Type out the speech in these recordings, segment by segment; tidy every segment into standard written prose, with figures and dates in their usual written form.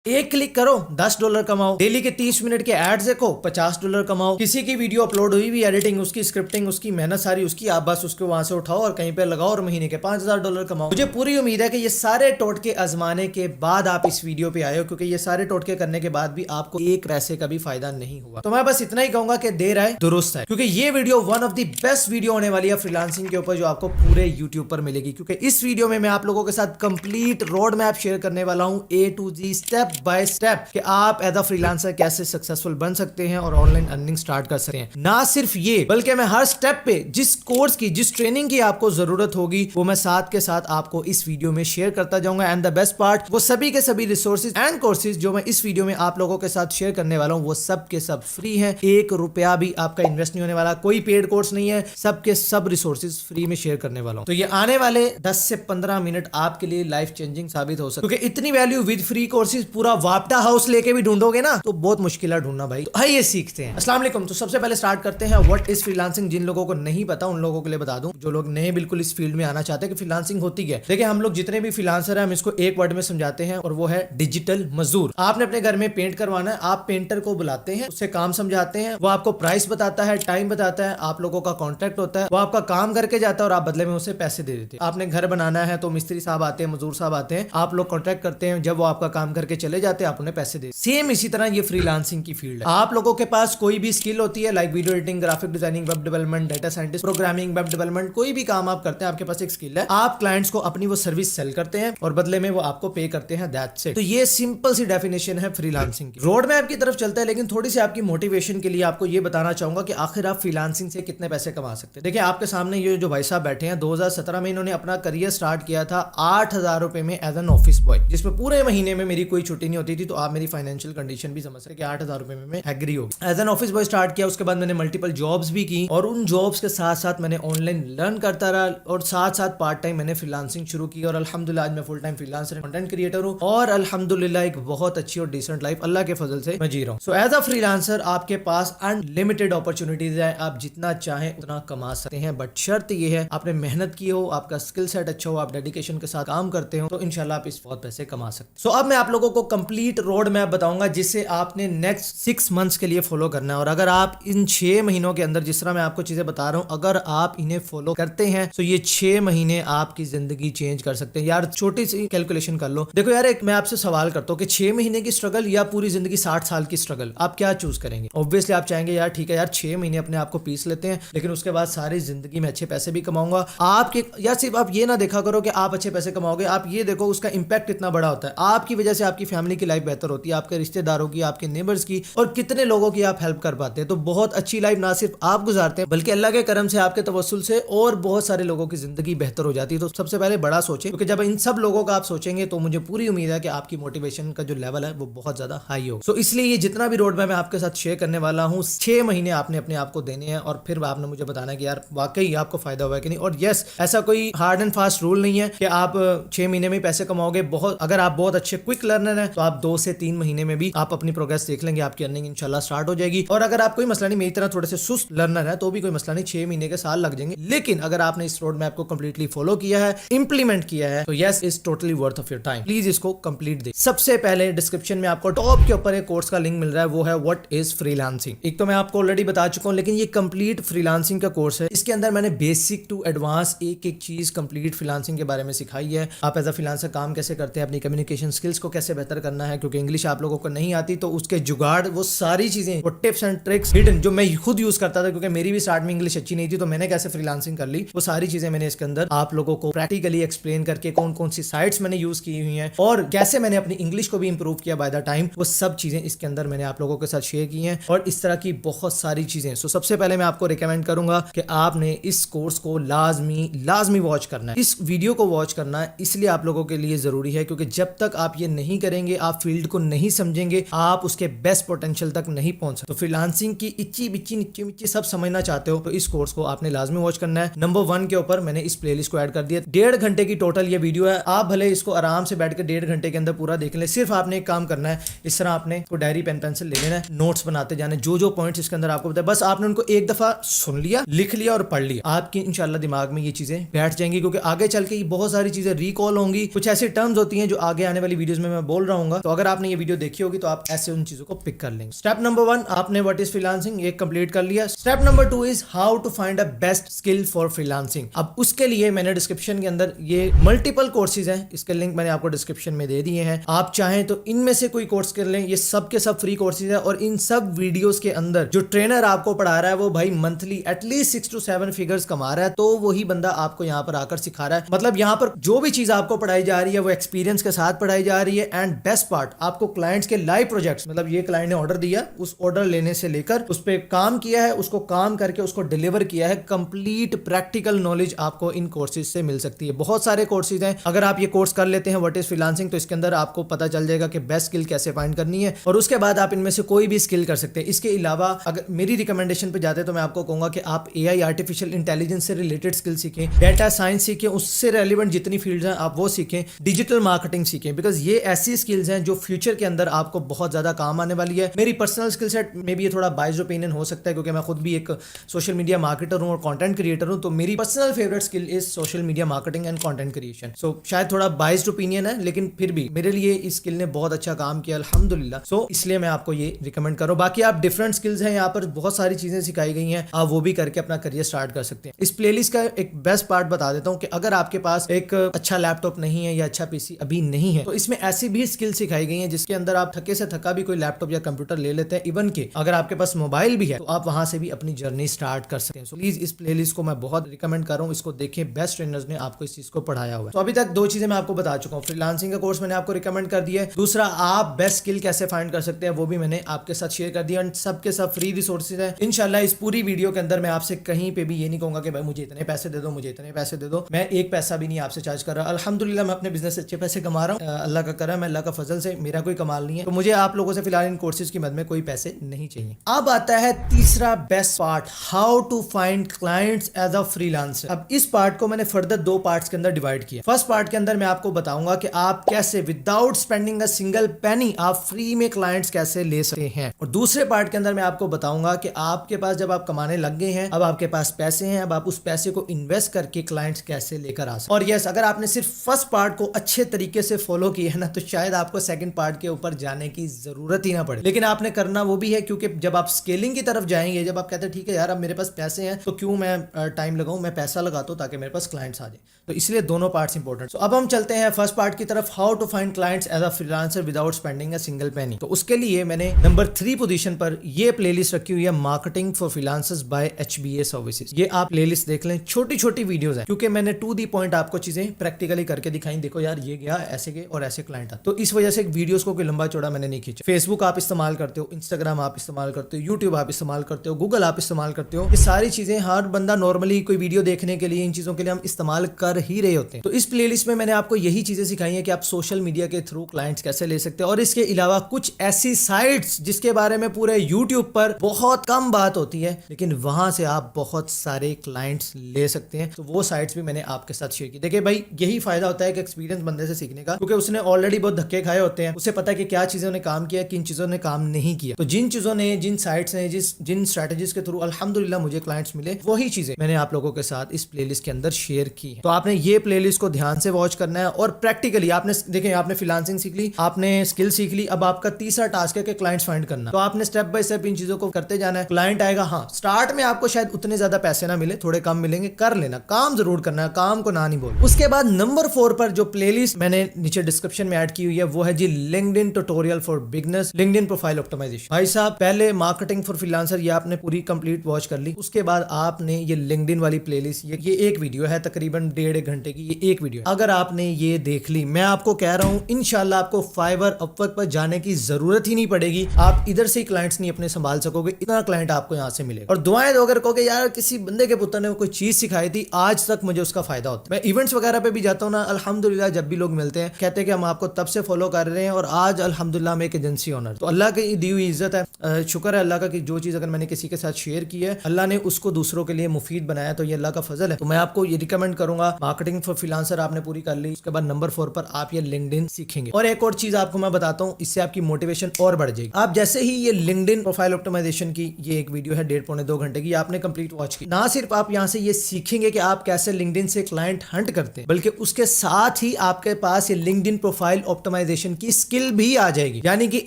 एक क्लिक करो $10 कमाओ, डेली के 30 मिनट के एड्स देखो $50 कमाओ, किसी की वीडियो अपलोड हुई भी एडिटिंग, उसकी स्क्रिप्टिंग, उसकी मेहनत सारी उसकी, आप बस उसको वहां से उठाओ और कहीं पे लगाओ और महीने के $5000 कमाओ। मुझे पूरी उम्मीद है कि ये सारे टोटके आजमाने के बाद आप इस वीडियो पे आए हो, क्योंकि ये सारे टोटके करने के बाद भी आपको एक पैसे का भी फायदा नहीं हुआ। तो मैं बस इतना ही कहूंगा कि देर आए दुरुस्त है, क्योंकि ये video one of the best video होने वाली है फ्रीलांसिंग के ऊपर, जो आपको पूरे यूट्यूब पर मिलेगी। क्योंकि इस वीडियो में मैं आप लोगों के साथ कंप्लीट रोड मैप शेयर करने वाला हूं, A to Z step by step, कि आप एज अ फ्रीलांसर कैसे सक्सेसफुल बन सकते हैं और ऑनलाइन अर्निंग स्टार्ट कर सकते हैं। ना सिर्फ ये, बल्कि मैं हर स्टेप पे जिस कोर्स की, जिस ट्रेनिंग की आपको जरूरत होगी, वो मैं साथ के साथ आपको इस वीडियो में शेयर करता जाऊंगा। एंड द बेस्ट पार्ट, वो सभी के सभी रिसोर्सेज एंड कोर्सेज जो मैं इस वीडियो में आप लोगों के साथ शेयर करने वाला हूं, वो सब के सब फ्री हैं। ₹1 भी आपका इन्वेस्ट नहीं होने वाला, कोई पेड कोर्स नहीं है, सब के सब रिसोर्सेज फ्री में शेयर करने वाला हूं। तो ये आने वाले 10 से 15 मिनट आपके लिए लाइफ चेंजिंग साबित हो सकते हैं, क्योंकि इतनी वैल्यू विद फ्री कोर्सेज पूरा वापटा हाउस लेके भी ढूंढोगे ना तो बहुत मुश्किल है ढूंढना भाई। तो आइए सीखते हैं। अस्सलाम वालेकुम। तो सबसे पहले स्टार्ट करते हैं व्हाट इज फ्रीलांसिंग। जिन लोगों को नहीं पता उन लोगों के लिए बता दूं, जो लोग नए बिल्कुल इस फील्ड में आना चाहते हैं कि फ्रीलांसिंग होती क्या है। देखिए, हम लोग जितने भी फ्रीलांसर हैं, हम इसको एक वर्ड में समझाते हैं और वो है डिजिटल मजदूर। आपने अपने घर में पेंट करवाना है, आप पेंटर को बुलाते हैं, उससे काम समझाते हैं, वो आपको प्राइस बताता है, टाइम बताता है, आप लोगों का कॉन्ट्रैक्ट होता है, वो आपका काम करके जाता है और आप बदले में उसे पैसे दे देते हैं। आपने घर बनाना है तो मिस्त्री साहब आते हैं, मजदूर साहब आते हैं, आप लोग कॉन्ट्रैक्ट करते हैं, जब वो आपका काम करके चले जाते हैं आप उन्हें पैसे देते। सेम इसी तरह ये फ्रीलांसिंग की फील्ड है। आप लोगों के पास कोई भी स्किल होती है, like video editing, graphic designing, web development, data scientist, programming, web development, कोई भी काम आप करते हैं, आपके पास एक स्किल है, आप क्लाइंट्स को अपनी वो सर्विस सेल करते हैं और बदले में वो आपको पे करते हैं, दैट्स इट। तो ये सिंपल सी डेफिनेशन है फ्रीलांसिंग की। रोड मैप की तरफ चलता है, लेकिन थोड़ी सी आपकी मोटिवेशन के लिए आपको ये बताना चाहूंगा कि आखिर आप फ्रीलांसिंग से कितने पैसे कमा सकते हैं। देखिए, आपके सामने ये जो भाई साहब बैठे हैं, 2017 में इन्होंने अपना करियर स्टार्ट किया था ₹8000 में एज एन ऑफिस बॉय, जिसमें पूरे महीने में मेरी कोई छुट्टी नहीं होती थी। तो आप मेरी फाइनेंशियल कंडीशन भी समझ सकते कि ₹8000 में मैं एग्री हो गया। As an office boy start किया, उसके बाद मैंने मल्टीपल जॉब्स भी की और उन जॉब्स के साथ साथ मैंने ऑनलाइन लर्न करता रहा और साथ साथ पार्ट टाइम मैंने फ्रीलांसिंग शुरू की और अल्हम्दुलिल्लाह आज मैं full time freelancer content creator हूं और अल्हम्दुलिल्लाह एक बहुत अच्छी और डिसेंट लाइफ अल्लाह के फजल से मैं जी रहा हूं। सो एज अ फ्रीलांसर आपके पास अनलिमिटेड अपॉर्चुनिटीज है, आप जितना चाहें उतना कमा सकते हैं, बट शर्त ये है आपने मेहनत की हो, आपका स्किल सेट अच्छा हो, आप डेडिकेशन के साथ काम करते हो, तो इंशाल्लाह आप इस बहुत पैसे कमा सकते हैं। सो अब मैं आप लोगों को कंप्लीट रोड मैप बताऊंगा जिसे आपने नेक्स्ट 6 मंथ्स के लिए फॉलो करना है। और अगर आप इन 6 महीनों के अंदर, जिस तरह मैं आपको चीजें बता रहा हूं, अगर आप इन्हें फॉलो करते हैं तो ये 6 महीने आपकी जिंदगी चेंज कर सकते हैं। यार छोटी सी कैलकुलेशन कर लो। देखो यार, एक मैं आपसे सवाल करता हूं कि 6 महीने की स्ट्रगल या पूरी जिंदगी 60 साल की स्ट्रगल, आप क्या चूज करेंगे? ऑब्वियसली आप चाहेंगे यार ठीक है यार 6 महीने अपने आप को पीस लेते हैं, लेकिन उसके बाद सारी जिंदगी में अच्छे पैसे भी कमाऊंगा। आपके यार सिर्फ आप ये ना देखा करो कि आप अच्छे पैसे कमाओगे, आप ये देखो उसका इंपैक्ट कितना बड़ा होता है। आपकी वजह से आपकी फैमिली की लाइफ बेहतर होती है, आपके रिश्तेदारों की, आपके नेबर्स की, और कितने लोगों की आप हेल्प कर पाते हैं। तो बहुत अच्छी लाइफ ना सिर्फ आप गुजारते हैं, बल्कि अल्लाह के करम से, आपके तवस्सुल से और बहुत सारे लोगों की जिंदगी बेहतर हो जाती है। तो सबसे पहले बड़ा सोचें, क्योंकि जब इन सब लोगों का आप सोचेंगे तो मुझे पूरी उम्मीद है कि आपकी मोटिवेशन का जो लेवल है वो बहुत ज्यादा हाई हो। सो इसलिए ये जितना भी रोड मैप मैं आपके साथ शेयर करने वाला हूँ, 6 महीने आपने अपने आप को देने हैं और फिर आपने मुझे बताना कि यार वाकई आपको फायदा हुआ है कि नहीं। और यस, ऐसा कोई हार्ड एंड फास्ट रूल नहीं है कि आप 6 महीने में पैसे कमाओगे। बहुत अगर आप बहुत अच्छे क्विक लर्नर हैं तो आप 2 से 3 महीने में भी आप अपनी प्रोग्रेस देख लेंगे, आपकी अर्निंग इंशाल्लाह स्टार्ट हो जाएगी। और अगर आप कोई मसला नहीं, मेरी तरह थोड़े से सुस्त लर्नर है तो भी कोई मसला नहीं, 6 महीने के साल लग जाएंगे। लेकिन अगर आपने इस रोड मैप को कंप्लीटली फॉलो किया है, इंप्लीमेंट किया है, तो yes is totally worth of your time. Please इसको कंप्लीट दे। सबसे पहले डिस्क्रिप्शन में आपको टॉप के ऊपर एक कोर्स का लिंक मिल रहा है, वो है व्हाट इज फ्रीलांसिंग। एक तो मैं आपको ऑलरेडी बता चुका हूं, लेकिन ये कंप्लीट फ्रीलांसिंग का कोर्स है। इसके अंदर मैंने बेसिक टू एडवांस एक एक चीज कंप्लीट फ्रीलांसिंग के बारे में सिखाई है। आप एज अ फ्रीलांसर काम कैसे करते हैं, अपनी कम्युनिकेशन स्किल्स को कैसे बेहतर करना है, क्योंकि इंग्लिश आप लोगों को नहीं आती, तो उसके जुगाड़, वो सारी चीजें, वो टिप्स एंड ट्रिक्स हिडन जो मैं खुद यूज करता था, क्योंकि मेरी भी स्टार्ट में इंग्लिश अच्छी नहीं थी, तो मैंने कैसे फ्रीलांसिंग कर ली, वो सारी चीजें मैंने इसके अंदर आप लोगों को प्रैक्टिकली एक्सप्लेन करके, कौन कौन सी साइट्स मैंने यूज की हुई हैं और कैसे मैंने अपनी इंग्लिश को भी इंप्रूव किया बाय द टाइम, वो सब चीजें इसके अंदर मैंने आप लोगों के साथ शेयर की हैं और इस तरह की बहुत सारी चीजें। सो सबसे पहले मैं आपको रिकमेंड करूंगा कि आपने इस कोर्स को लाजमी वॉच करना है। इस वीडियो को वॉच करना है इसलिए आप लोगों के लिए जरूरी है, क्योंकि जब तक आप ये नहीं करेंगे, आप फील्ड को नहीं समझेंगे, आप उसके बेस्ट पोटेंशियल तक नहीं पहुंच सकते। तो फ्रीलांसिंग की इच्ची बिच्ची निच्ची मिच्ची सब समझना चाहते हो तो इस कोर्स को आपने लाजमी वॉच करना है। नंबर 1 के ऊपर मैंने इस प्लेलिस्ट को ऐड कर दिया। 1.5 घंटे की टोटल ये वीडियो है। आप भले इसको आराम से बैठ के 1.5 घंटे के अंदर पूरा देख ले। सिर्फ आपने एक काम करना है, इस तरह आपने डायरी पेन पेंसिल ले लेना है, नोट्स बनाते जाने, जो पॉइंट्स इसके अंदर आपको बताए बस आपने उनको एक दफा सुन लिया, लिख लिया और पढ़ लिया। आपकी इंशाल्लाह दिमाग में ये चीजें बैठ जाएंगी, क्योंकि आगे चल के ये बहुत सारी चीजें रिकॉल होंगी। कुछ ऐसी टर्म्स होती हैं जो आगे आने वाली वीडियोस में मैं बोल रहा हूँ, तो अगर आपने ये वीडियो देखी होगी तो आप ऐसे उन चीजों को पिक कर लेंगे। स्टेप नंबर 1 आपने व्हाट इज फ्रीलांसिंग एक कंप्लीट कर लिया। Step number 2 is how to find a best skill for freelancing. अब उसके लिए मैंने डिस्क्रिप्शन के अंदर ये मल्टीपल कोर्सेज हैं, इसके लिंक मैंने आपको डिस्क्रिप्शन में दे दिए हैं। आप चाहें तो इनमें से कोई कोर्स कर लें, ये सब के सब फ्री कोर्सेज है और इन सब वीडियोस के अंदर जो ट्रेनर आपको पढ़ा रहा है वो भाई मंथली एटलीस्ट 6 to 7 फिगर्स कमा रहा है, तो वही बंदा आपको यहाँ पर आकर सिखा रहा है। मतलब यहाँ पर जो भी चीज आपको पढ़ाई जा रही है वो एक्सपीरियंस के साथ पढ़ाई जा रही है। एंड बेस्ट पार्ट, आपको क्लाइंट्स के लाइव प्रोजेक्ट्स, मतलब ये क्लाइंट ने ऑर्डर दिया, उस ऑर्डर लेने से लेकर उस पर काम किया है, उसको काम करके उसको डिलीवर किया है, कंप्लीट प्रैक्टिकल नॉलेज आपको इन कोर्सेज से मिल सकती है। बहुत सारे कोर्सेज हैं, अगर आप ये कोर्स कर लेते हैं व्हाट इज फ्रीलांसिंग, तो इसके अंदर आपको पता चल जाएगा कि बेस्ट स्किल कैसे फाइंड करनी है और उसके बाद आप इनमें से कोई भी स्किल कर सकते हैं। इसके अलावा अगर मेरी रिकमेंडेशन पे जाते तो मैं आपको कहूंगा कि आप एआई आर्टिफिशियल इंटेलिजेंस से रिलेटेड स्किल सीखें, डेटा साइंस सीखें, उससे रेलिवेंट जितनी फील्ड्स हैं आप वो सीखें, डिजिटल मार्केटिंग सीखें, बिकॉज ये ऐसी स्किल्स हैं जो फ्यूचर के अंदर आपको बहुत ज्यादा काम आने वाली है। मेरी पर्सनल स्किल सेट में भी ये थोड़ा बाइज्ड ओपिनियन हो सकता है क्योंकि मैं खुद भी एक सोशल मीडिया मार्केटर हूं और कंटेंट क्रिएटर हूं, तो मेरी personal favourite skill is social media marketing and content creation. So शायद थोड़ा बाइज्ड ओपिनियन है लेकिन फिर भी मेरे लिए इस स्किल ने बहुत अच्छा काम किया अल्हम्दुलिल्लाह। सो इसलिए मैं आपको ये रिकमेंड करूं। बाकी आप डिफरेंट स्किल्स हैं, यहाँ पर बहुत सारी चीजें सिखाई गई हैं, आप वो भी करके अपना करियर स्टार्ट कर सकते हैं। इस प्लेलिस्ट का एक बेस्ट पार्ट बता देता हूं कि अगर आपके पास एक अच्छा लैपटॉप नहीं है या अच्छा पीसी अभी नहीं है तो इसमें ऐसी भी स्किल सिखाई गई है जिसके अंदर आप थके से थका भी कोई लैपटॉप या कंप्यूटर ले लेते हैं, इवन कि अगर आपके पास मोबाइल भी है तो आप वहां से भी अपनी जर्नी स्टार्ट कर सकते हैं। सो प्लीज इस प्लेलिस्ट को मैं बहुत रिकमेंड कर रहा हूं, इसको देखें, बेस्ट ट्रेनर्स ने आपको इस चीज को पढ़ाया हुआ है। तो अभी तक दो चीजें मैं आपको बता चुका हूं, फ्रीलांसिंग का कोर्स मैंने आपको रिकमेंड कर दिया है, दूसरा आप बेस्ट स्किल कैसे फाइंड कर सकते हैं वो भी मैंने आपके साथ शेयर कर दिया। सबके सब फ्री रिसोर्सेज है। इंशाल्लाह इस पूरी वीडियो के अंदर मैं आपसे कहीं पे भी ये नहीं कहूंगा कि भाई मुझे इतने पैसे दे दो, मुझे इतने पैसे दे दो, मैं एक पैसा भी नहीं आपसे चार्ज कर रहा। अल्हम्दुलिल्लाह मैं अपने बिजनेस से अच्छे पैसे कमा रहा हूँ, अल्लाह का करम है, अल्लाह का फजल से, मेरा कोई कमाल नहीं है, तो मुझे आप लोगों से फिलहाल इन कोर्सेज की मदद में कोई पैसे नहीं चाहिए। अब आता है तीसरा best part, how to find clients as a freelancer. अब इस पार्ट को मैंने फर्दर दो पार्ट्स के अंदर डिवाइड किया। फर्स्ट पार्ट के अंदर मैं आपको बताऊंगा कि आप कैसे विदाउट स्पेंडिंग अ सिंगल पेनी आप फ्री में क्लाइंट्स कैसे ले सकते हैं, और दूसरे पार्ट के अंदर मैं आपको बताऊंगा कि आपके पास जब आप कमाने लग गए हैं, अब आपके पास पैसे हैं, अब आप उस पैसे को इन्वेस्ट करके क्लाइंट्स कैसे लेकर आ सकते हैं। और यस, अगर आपने सिर्फ फर्स्ट पार्ट को अच्छे तरीके से फॉलो किया है ना तो शायद आपको सेकंड पार्ट के ऊपर जाने की जरूरत ही ना पड़े, लेकिन आपने करना वो भी है क्योंकि जब आप स्केलिंग की तरफ जाएंगे, जब आप कहते हैं ठीक है यार अब मेरे पास पैसे हैं तो क्यों मैं टाइम लगाऊं, मैं पैसा लगाता हूं ताकि मेरे पास क्लाइंट्स आ जाए, तो इसलिए दोनों पार्ट्स इंपॉर्टेंट। तो अब हम चलते हैं फर्स्ट पार्ट की तरफ, how to find clients as a freelancer without spending a single penny. तो उसके लिए मैंने नंबर 3 पोजीशन पर ये प्लेलिस्ट रखी हुई है, marketing for freelancers by HBA services. ये आप प्लेलिस्ट देख लें, छोटी छोटी वीडियोस है क्योंकि मैंने टू दी पॉइंट आपको चीजें प्रैक्टिकली करके दिखाई। देखो यार ये गया ऐसे गए और ऐसे क्लाइंट आता, तो इस वजह से वीडियोस को कोई लंबा चौड़ा मैंने नहीं खींचा। फेसबुक आप इस्तेमाल करते हो, इंस्टाग्राम आप इस्तेमाल करते हो, यूट्यूब आप इस्तेमाल करते हो, गूगल आप इस्तेमाल करते हो, ये सारी चीजें हर बंदा नॉर्मली कोई वीडियो देखने के लिए, इन चीजों के लिए हम इस्तेमाल कर ही रहे होते हैं। तो इस प्लेलिस्ट में मैंने आपको यही चीजें सिखाई है कि आप सोशल मीडिया के थ्रू क्लाइंट्स कैसे ले सकते हैं, और इसके अलावा कुछ ऐसी साइट्स जिसके बारे में पूरे यूट्यूब पर बहुत कम बात होती है लेकिन वहां से आप बहुत सारे क्लाइंट्स ले सकते हैं। तो वो साइट्स भी मैंने आपके साथ शेयर की। देखिए भाई यही फायदा होता है कि एक्सपीरियंस बंदे से सीखने का, क्योंकि उसने ऑलरेडी बहुत धक्के खाए होते हैं, उसे पता है कि क्या चीजों ने काम किया, किन चीजों ने काम नहीं किया। तो जिन चीजों ने, जिन साइट्स ने, जिन स्ट्रेटेजीज के थ्रू अल्हम्दुलिल्लाह मुझे क्लाइंट्स मिले, वही चीजें मैंने आप लोगों के साथ इस प्लेलिस्ट के अंदर शेयर की है। तो आपने ये प्लेलिस्ट को ध्यान से वॉच करना है और प्रैक्टिकली आपने देखें, आपने फ्रीलांसिंग सीख ली, आपने स्किल सीख ली, अब आपका तीसरा टास्क है कि क्लाइंट्स फाइंड करना। तो आपने स्टेप बाय स्टेप इन चीजों को करते जाना है। क्लाइंट आएगा, हाँ स्टार्ट में आपको शायद उतने ज्यादा पैसे ना मिले, थोड़े कम मिलेंगे, कर लेना, काम जरूर करना है, काम को ना नहीं बोल। उसके बाद नंबर 4 पर जो प्लेलिस्ट मैंने नीचे डिस्क्रिप्शन में ऐड की हुई है वो है जी LinkedIn tutorial for beginners, LinkedIn profile optimisation. भाई साहब पहले मार्केटिंग फॉर फ्रीलांसर ये आपने पूरी कंप्लीट वॉच कर ली, उसके बाद आपने ये लिंक्डइन वाली प्लेलिस्ट, ये एक वीडियो है तकरीबन 1.5 घंटे की, ये एक वीडियो, अगर आपने ये देख ली, मैं आपको कह रहा हूँ इंशाल्लाह आपको फाइवर, अपवर्क पर जाने की जरूरत ही नहीं पड़ेगी। आप इधर से क्लाइंट्स नहीं अपने संभाल सकोगे, इतना क्लाइंट आपको यहाँ से मिलेगा। और दुआएं दो, अगर कहोगे यार किसी बंदे के पुत्र ने कोई चीज सिखाई थी, आज तक मुझे उसका फायदा होता है। मैं इवेंट्स वगैरह पे भी जाता हूँ ना, अल्हम्दुलिल्लाह जब भी लोग मिलते हैं कहते हैं कि हम आपको तब से फॉलो कर रहे हैं और आज अल्हम्दुलिल्लाह मैं एक एजेंसी ओनर। तो अल्लाह की दी हुई इज्जत है, शुक्र है अल्लाह का कि जो चीज अगर मैंने किसी के साथ शेयर की है, अल्लाह ने उसको दूसरों के लिए मुफीद बनाया, तो ये अल्लाह का फजल है। तो मैं आपको ये रिकमेंड करूंगा, मार्केटिंग फॉर फ्रीलांसर आपने पूरी कर ली, उसके बाद नंबर 4 पर आप ये लिंक्डइन सीखेंगे। और एक और चीज आपको मैं बताता हूँ, इससे आपकी मोटिवेशन और बढ़ जाएगी। आप जैसे ही ये लिंक्डइन प्रोफाइल ऑप्टिमाइजेशन की ये एक वीडियो है 1.5-2 घंटे की, आपने कंप्लीट वॉच की, ना सिर्फ आप यहाँ से ये सीखेंगे कि आप कैसे लिंक्डइन से क्लाइंट हंट करते हैं, बल्कि उसके साथ ही आपके पास ये लिंक्डइन प्रोफाइल ऑप्टिमाइजेशन ऑप्टिमाइजेशन की स्किल भी आ जाएगी, यानी कि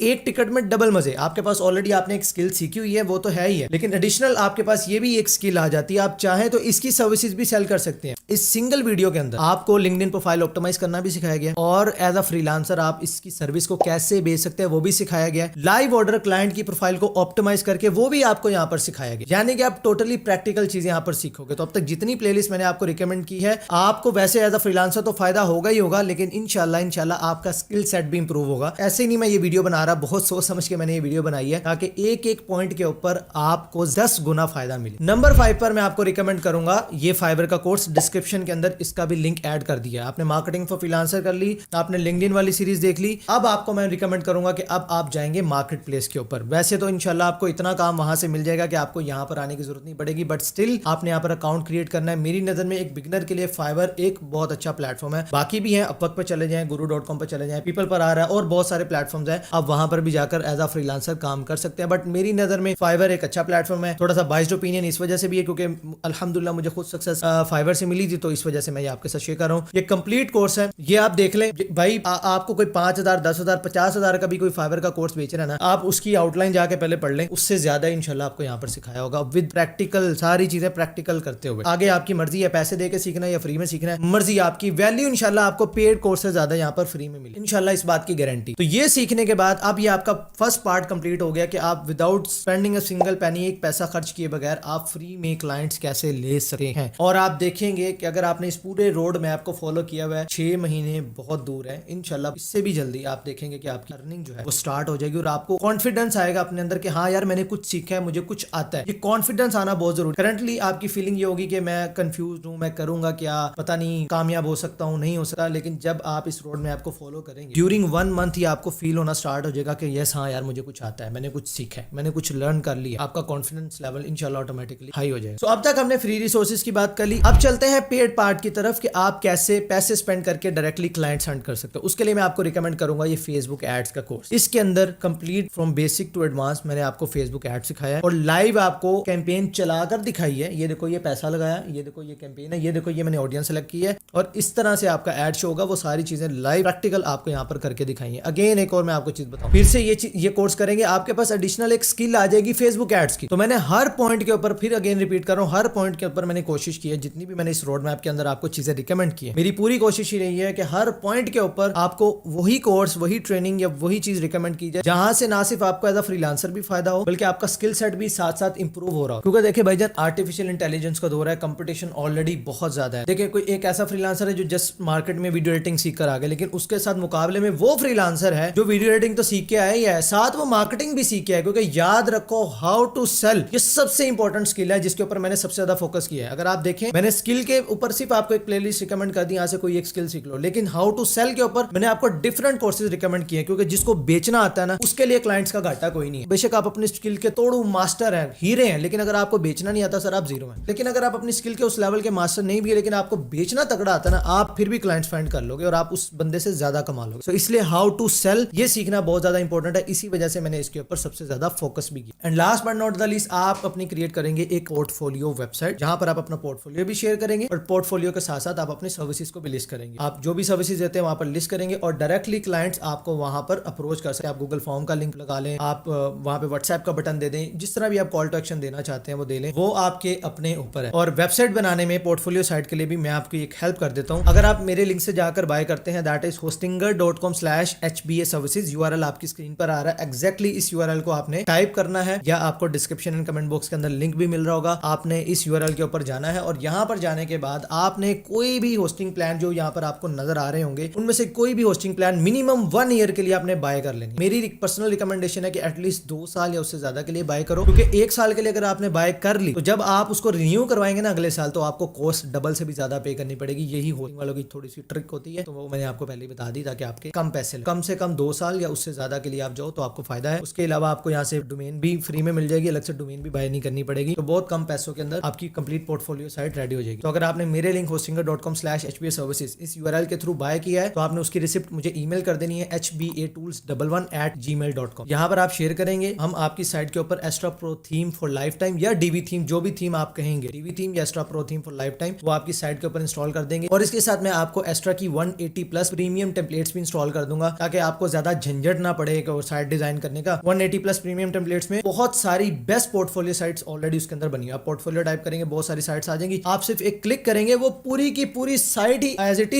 एक टिकट में डबल मजे। आपके पास ऑलरेडी आपने एक स्किल सीखी हुई है, वो तो है ही है, लेकिन एडिशनल आपके पास ये भी एक स्किल आ जाती है। आप चाहें तो इसकी सर्विसेज भी सेल कर सकते हैं। इस सिंगल वीडियो के अंदर आपको लिंक्डइन प्रोफाइल ऑप्टिमाइज करना भी सिखाया गया और एज अ फ्रीलांसर आप इसकी सर्विस को कैसे बेच सकते हैं वो भी सिखाया गया है। लाइव ऑर्डर क्लाइंट की प्रोफाइल को ऑप्टिमाइज करके वो भी आपको यहाँ पर सिखाया गया, यानी कि आप टोटली प्रैक्टिकल चीजें यहाँ पर सीखोगे। तो अब तक जितनी प्लेलिस्ट मैंने आपको रिकमेंड की है, आपको वैसे एज अ फ्रीलांसर तो फायदा होगा ही होगा, लेकिन इंशाल्लाह आपका स्किल सेट भी इंप्रूव होगा। ऐसे नहीं मैं ये वीडियो बना रहा, बहुत सोच समझ के मैंने ये वीडियो बनाई है ताकि एक एक पॉइंट के ऊपर आपको 10 गुना फायदा मिले। नंबर 5 पर मैं आपको रिकमेंड करूंगा ये फाइवर का कोर्स। डिस्क्रिप्शन के अंदर इसका भी लिंक ऐड कर दिया। आपने मार्केटिंग फॉर फ्रीलांसर कर ली, आपने लिंक्डइन वाली सीरीज देख ली, अब आपको मैं रिकमेंड करूंगा कि अब आप जाएंगे मार्केट प्लेस के ऊपर। वैसे तो इंशाल्लाह आपको इतना काम वहां से मिल जाएगा कि आपको यहाँ पर आने की जरूरत नहीं पड़ेगी, बट स्टिल आपने यहाँ पर अकाउंट क्रिएट करना है। मेरी नजर में एक बिगनर के लिए फाइवर एक बहुत अच्छा प्लेटफॉर्म है। बाकी भी है, अपवर्क पर चले जाएं, guru.com पर चले जाएं, पीपल पर आ रहा है और बहुत सारे प्लेटफॉर्म्स हैं, आप वहां पर भी जाकर एज अ फ्रीलांसर काम कर सकते हैं। बट मेरी नजर में फाइवर एक अच्छा प्लेटफॉर्म है। थोड़ा सा बाइस्ड ओपिनियन इस वजह से भी है क्योंकि अल्हम्दुलिल्लाह मुझे खुद सक्सेस फाइवर से मिली थी, तो इस वजह से मैं ये आपके साथ शेयर कर रहा हूँ। ये कंप्लीट कोर्स है, ये आप देख लें भाई। आपको कोई 5,000 10,000 50,000 का भी कोई फाइवर का कोर्स बेच रहा है ना, आप उसकी आउटलाइन जाके पहले पढ़ लें, उससे ज्यादा इंशाल्लाह आपको यहाँ पर सिखाया होगा विद प्रैक्टिकल, सारी चीजें प्रैक्टिकल करते हुए। आगे आपकी मर्जी है पैसे देके सीखना है या फ्री में सीखना है, मर्जी आपकी। वैल्यू इंशाल्लाह आपको पेड कोर्स से ज्यादा यहाँ पर फ्री में मिले इंशाल्लाह, इस बात की गारंटी। तो ये सीखने के बाद अब ये आपका फर्स्ट पार्ट कंप्लीट हो गया कि आप विदाउट स्पेंडिंग अ सिंगल पेनी, एक पैसा खर्च किए बगैर आप फ्री में क्लाइंट्स कैसे ले सकते हैं। और आप देखेंगे कि अगर आपने इस पूरे रोड मैप को फॉलो किया हुआ है, 6 महीने बहुत दूर है, इंशाल्लाह इससे भी जल्दी आप देखेंगे कि आपकी अर्निंग जो है वो स्टार्ट हो जाएगी और आपको कॉन्फिडेंस आएगा अपने अंदर कि हाँ यार मैंने कुछ सीखा है, मुझे कुछ आता है। ये कॉन्फिडेंस आना बहुत जरूरी। करंटली आपकी फीलिंग ये होगी कि मैं कंफ्यूज हूँ, मैं करूंगा क्या, पता नहीं कामयाब हो सकता हूँ, नहीं हो सकता। लेकिन जब आप इस रोड मैप को फॉलो करेंगे, ड्यूरिंग 1 मंथ ही आपको फील होना स्टार्ट हो जाएगा कि यस हाँ यार मुझे कुछ आता है, मैंने कुछ सीखा है, मैंने कुछ लर्न कर लिया। आपका कॉन्फिडेंस लेवल इंशाल्लाह ऑटोमेटिकली हाई हो जाएगा। तो अब तक हमने फ्री रिसोर्सेज की बात कर ली, अब चलते हैं पेड पार्ट की तरफ कि आप कैसे पैसे स्पेंड करके डायरेक्टली क्लाइंट्स हंट कर सकते हो। उसके लिए मैं आपको रिकमेंड करूंगा ये फेसबुक एड्स का कोर्स। इसके अंदर complete from basic to advance मैंने आपको फेसबुक एड सिखाया है और लाइव आपको कैंपेन चलाकर दिखाई है। ये देखो ये पैसा लगाया, ये देखो ये कैंपेन है, ये देखो ये मैंने ऑडियंस सेलेक्ट की है और इस तरह से आपका एड शो होगा। वो सारी चीजें लाइव प्रैक्टिकल आपको यहाँ पर करके दिखाई है। अगेन एक और मैं आपको चीज बताऊं, फिर से ये कोर्स करेंगे, आपके पास एडिशनल एक स्किल आ जाएगी फेसबुक एड्स की। तो मैंने हर पॉइंट के ऊपर, फिर अगेन रिपीट कर रहा हूँ, हर पॉइंट के ऊपर मैंने कोशिश की है, जितनी भी मैंने इस रोड मैप के अंदर आपको चीजें रिकमेंड की है, मेरी पूरी कोशिश ही रही है कि हर पॉइंट के ऊपर आपको वही कोर्स, वही ट्रेनिंग या वही चीज रिकमेंड की जाए जहां से ना सिर्फ आपको एज अ फ्रीलांसर भी फायदा हो, बल्कि आपका स्किल सेट भी साथ साथ इंप्रूव हो रहा हो। क्योंकि देखिए भाईजान, आर्टिफिशियल इंटेलिजेंस का दौर है, कंपटीशन ऑलरेडी बहुत ज्यादा है। देखिए कोई एक ऐसा फ्रीलांसर है जो जस्ट मार्केट में वीडियो एडिटिंग सीख कर आ गया, लेकिन उसके साथ मुकाबले में वो फ्रीलांसर है जो वीडियो एडिटिंग तो सीख के आया ही है, साथ वो मार्केटिंग भी सीख के आया। क्योंकि याद रखो, हाउ टू सेल ये सबसे इंपॉर्टेंट स्किल है जिसके ऊपर मैंने सबसे ज्यादा फोकस किया है। अगर आप देखें, मैंने स्किल के ऊपर सिर्फ आपको एक प्लेलिस्ट रिकमेंड कर दी, यहाँ से कोई एक स्किल सीख लो, लेकिन हाउ टू सेल के ऊपर मैंने आपको डिफरेंट कोर्सेज रिकमेंड किए, क्योंकि जिसको बेचना आता है ना, उसके लिए क्लाइंट्स का घाटा कोई नहीं है। बेशक आप अपनी स्किल के तोड़ू मास्टर हैं, हीरे हैं, लेकिन अगर आपको बेचना नहीं आता सर, आप जीरो हैं। लेकिन अगर आप अपनी स्किल के उस लेवल के मास्टर नहीं भी है, लेकिन आपको बेचना तगड़ा आता है ना, आप फिर भी क्लाइंट्स फाइंड कर लोगे और आप उस बंदे से ज्यादा कमा लोगे। तो इसलिए हाउ टू सेल ये सीखना बहुत ज्यादा इंपॉर्टेंट है। इसी वजह से मैंने इसके ऊपर सबसे ज्यादा फोकस भी किया। And last but not the least, आप अपनी क्रिएट करेंगे एक पोर्टफोलियो वेबसाइट, जहां पर आप अपना पोर्टफोलियो भी शेयर करेंगे और पोर्टफोलियो के साथ साथ आप अपनी सर्विसेज को भी लिस्ट करेंगे। आप जो भी सर्विसेज देते हैं वहां पर लिस्ट करेंगे और डायरेक्टली क्लाइंट्स आपको वहां पर अप्रोच कर सकते हैं। आप गूगल फॉर्म का लिंक लगा लें, आप वहां पे व्हाट्सएप का बटन दे दें, जिस तरह भी आप कॉल टू एक्शन देना चाहते हैं वो दे लें, वो आपके अपने ऊपर है। और वेबसाइट बनाने में पोर्टफोलियो साइट के लिए भी मैं आपको एक हेल्प कर देता हूं। अगर आप मेरे लिंक से जाकर बाय करते हैं, that is hostinger.com/HBA services, URL आपकी स्क्रीन पर आ रहा है। एग्जैक्टली इस यूआरएल को आपने टाइप करना है, या आपको डिस्क्रिप्शन एंड कमेंट बॉक्स के अंदर लिंक भी मिल रहा होगा। आपने इस यूआरएल के ऊपर जाना है और यहाँ पर जाने के बाद आपने कोई भी होस्टिंग प्लान जो यहाँ पर आपको नजर आ रहे होंगे, उनमें से कोई भी होस्टिंग प्लान मिनिमम 1 ईयर के लिए आपने बाय कर लेनी। मेरी पर्सनल रिकमेंडेशन है कि एटलीस्ट 2 साल या उससे ज्यादा के लिए बाय करो, क्योंकि 1 साल के लिए अगर आपने बाय कर ली तो जब आप उसको रिन्यू करवाएंगे ना अगले साल, तो आपको कॉस्ट डबल से भी ज्यादा पे करनी पड़ेगी। यही होस्टिंग वालों की थोड़ी सी ट्रिक होती है, तो वो मैंने आपको पहले बता दी ताकि आपके कम पैसे, कम से कम 2 साल या उससे ज्यादा के लिए आप जाओ तो आपको फायदा है। उसके अलावा आपको यहाँ से डोमेन भी फ्री में मिल जाएगी, अलग से डोमेन भी बाय नहीं करनी पड़ेगी। तो बहुत कम पैसों के अंदर आपकी कंप्लीट पोर्टफोलियो साइट रेडी हो जाएगी। तो अगर आपने मेरे लिंक hostinger.com/HBA सर्विसेज इस यूआरएल के थ्रू बाय किया है, तो आपने उसकी रिसिप्ट मुझे ईमेल कर देनी है hbatools11@gmail.com। यहाँ पर आप शेयर करेंगे, हम आपकी साइट के ऊपर Astra Pro theme for life time या डीवी थीम, जो भी थीम आप कहेंगे, डीवी थीम या Astra Pro theme for life time, वो आपकी साइट के ऊपर इंस्टॉल कर देंगे। और इसके साथ में आपको एस्ट्रा की 180+ प्रीमियम टेम्पलेट्स भी इंस्टॉल कर दूंगा ताकि आपको ज्यादा झंझट ना पड़े साइट डिजाइन करने का। 180 प्लस प्रीमियम टेम्पलेट्स में बहुत सारी बेस्ट पोर्टफोलियो साइट्स ऑलरेडी उसके अंदर बनी है। आप पोर्टफोलियो टाइप करेंगे बहुत सारी साइट्स आ जाएंगी, आप सिर्फ एक क्लिक करेंगे वो पूरी की पूरी साइट ही एज इट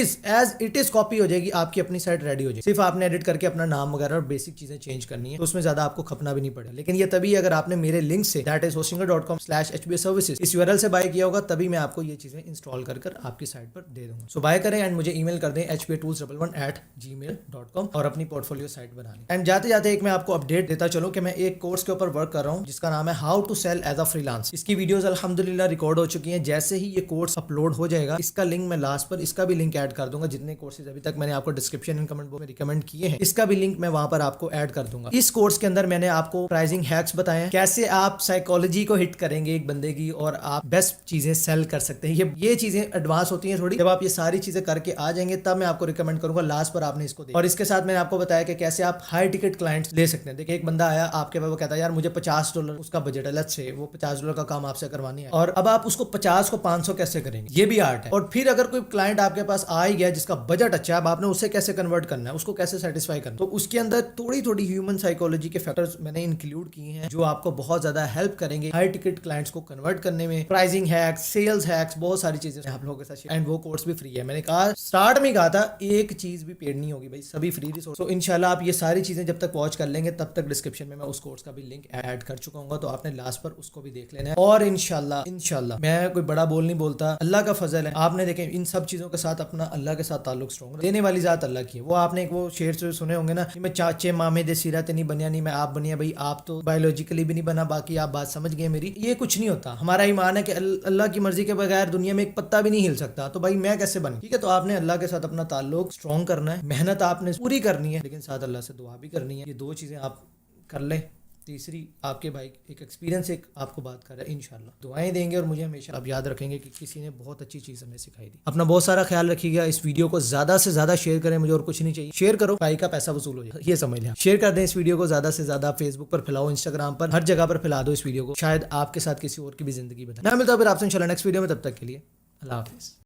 इज कॉपी हो जाएगी, आपकी अपनी साइट रेडी हो जाएगी। सिर्फ आपने एडिट करके अपना नाम वगैरह और बेसिक चीजें चेंज करनी है, तो उसमें ज्यादा आपको खपना भी नहीं पड़ेगा। लेकिन ये तभी अगर आपने मेरे link say that is hostinger.com/hbservices इस URL से बाय किया होगा, तभी मैं आपको ये चीजें इंस्टॉल कर आपकी साइट पर दे दूंगा। सो बाय करें एंड मुझे ईमेल कर दें hbatools11@gmail.com और अपनी पोर्टफोलियो साइट बना लें। एंड जाते जाते एक मैं आपको अपडेट देता चलूं कि मैं एक कोर्स के ऊपर वर्क कर रहा हूं जिसका नाम है how to sell as a freelance. इसकी वीडियोस अल्हम्दुलिल्लाह रिकॉर्ड हो चुकी हैं। जैसे ही ये कोर्स अपलोड हो जाएगा, इसका लिंक मैं लास्ट पर इसका भी लिंक ऐड कर दूंगा। जितने कोर्सेज अभी तक मैंने आपको डिस्क्रिप्शन एंड कमेंट बॉक्स में रिकमेंड किए हैं, इसका भी लिंक मैं वहां पर आपको ऐड कर दूंगा। इस कोर्स के अंदर मैंने आपको प्राइसिंग हैक्स बताए हैं, कैसे आप साइकोलॉजी को हिट करेंगे एक बंदे की और आप बेस्ट चीजें सेल कर सकते हैं। ये चीजें एडवांस होती हैं थोड़ी। जब आप ये सारी चीजें करके आ जाएंगे तब मैं आपको रिकमेंड करूंगा लास्ट पर आपने इसको देखा। और इसके साथ मैंने आपको बताया कि कैसे आप हाई टिकट क्लाइंट्स ले सकते हैं। देखिए एक बंदा आया आपके पास, वो कहता है यार मुझे $50 उसका बजट है, लेट्स से वो $50 का काम आपसे करवानी है, और अब आप उसको 50 को 500 कैसे करेंगे, ये भी आर्ट है। और फिर अगर कोई क्लाइंट आपके पास आ ही गया जिसका बजट अच्छा है, अब आपने उसे कैसे कन्वर्ट करना है, उसको कैसे सेटिस्फाई करना है, तो उसके अंदर थोड़ी थोड़ी ह्यूमन साइकोलॉजी के फैक्टर्स मैंने इंक्लूड किए हैं जो आपको बहुत ज्यादा हेल्प करेंगे हाई टिकट क्लाइंट्स को कन्वर्ट करने में। प्राइसिंग हैक्स, सेल्स हैक्स, बहुत सारी चीजें आप लोगों के साथ, एंड वो कोर्स भी फ्री है। मैंने कहा स्टार्ट में कहा था एक चीज भी पेड नहीं होगी भाई, सभी फ्री रिसोर्स। तो इंशाल्लाह आप ये सारी चीजें जब तक वॉच कर लेंगे तब तक डिस्क्रिप्शन में मैं उस कोर्स का भी लिंक ऐड कर चुका हूँ, तो आपने लास्ट पर उसको भी देख लेना है। और इंशाल्लाह मैं कोई बड़ा बोल नहीं बोलता, अल्लाह का फजल है। आपने देखें इन सब चीजों के साथ अपना अल्लाह के साथ ताल्लुक स्ट्रॉन्ग, देने वाली जात अल्लाह की है। वो आपने वो शेर से सुने होंगे ना, मैं चाचे मामे दे सीरत नहीं बनिया, नहीं मैं आप बनिया। भाई आप तो बायोलॉजिकली भी नहीं बना, बाकी आप बात समझ गए मेरी। ये कुछ नहीं होता, हमारा ईमान है कि अल्लाह की मर्जी के बगैर दुनिया में एक पत्ता भी नहीं हिल सकता। तो भाई मैं कैसे बन, ठीक है। तो आपने अल्लाह के साथ अपना ताल्लुक स्ट्रॉन्ग करना है, मेहनत आपने पूरी करनी है, लेकिन साथ अल्लाह से दुआ भी करनी है। ये दो चीजें आप कर लें। तीसरी आपके भाई एक एक्सपीरियंस एक आपको बात कर रहा है, इंशाल्लाह दुआएं देंगे और मुझे हमेशा आप याद रखेंगे कि किसी ने बहुत अच्छी चीज़ हमें सिखाई दी। अपना बहुत सारा ख्याल रखिएगा। इस वीडियो को ज़्यादा से ज़्यादा शेयर करें, मुझे और कुछ नहीं चाहिए। शेयर करो, भाई का पैसा वसूल हो जाए, ये समझ लें। शेयर कर दें इस वीडियो को ज़्यादा से ज़्यादा, फेसबुक पर फैलाओ, इंस्टाग्राम पर, हर जगह पर फैला दो इस वीडियो को। शायद आपके साथ किसी और की भी जिंदगी बदले। मैं मिलता हूं फिर आपसे इंशाल्लाह नेक्स्ट वीडियो में, तब तक के लिए अल्लाह हाफिज़।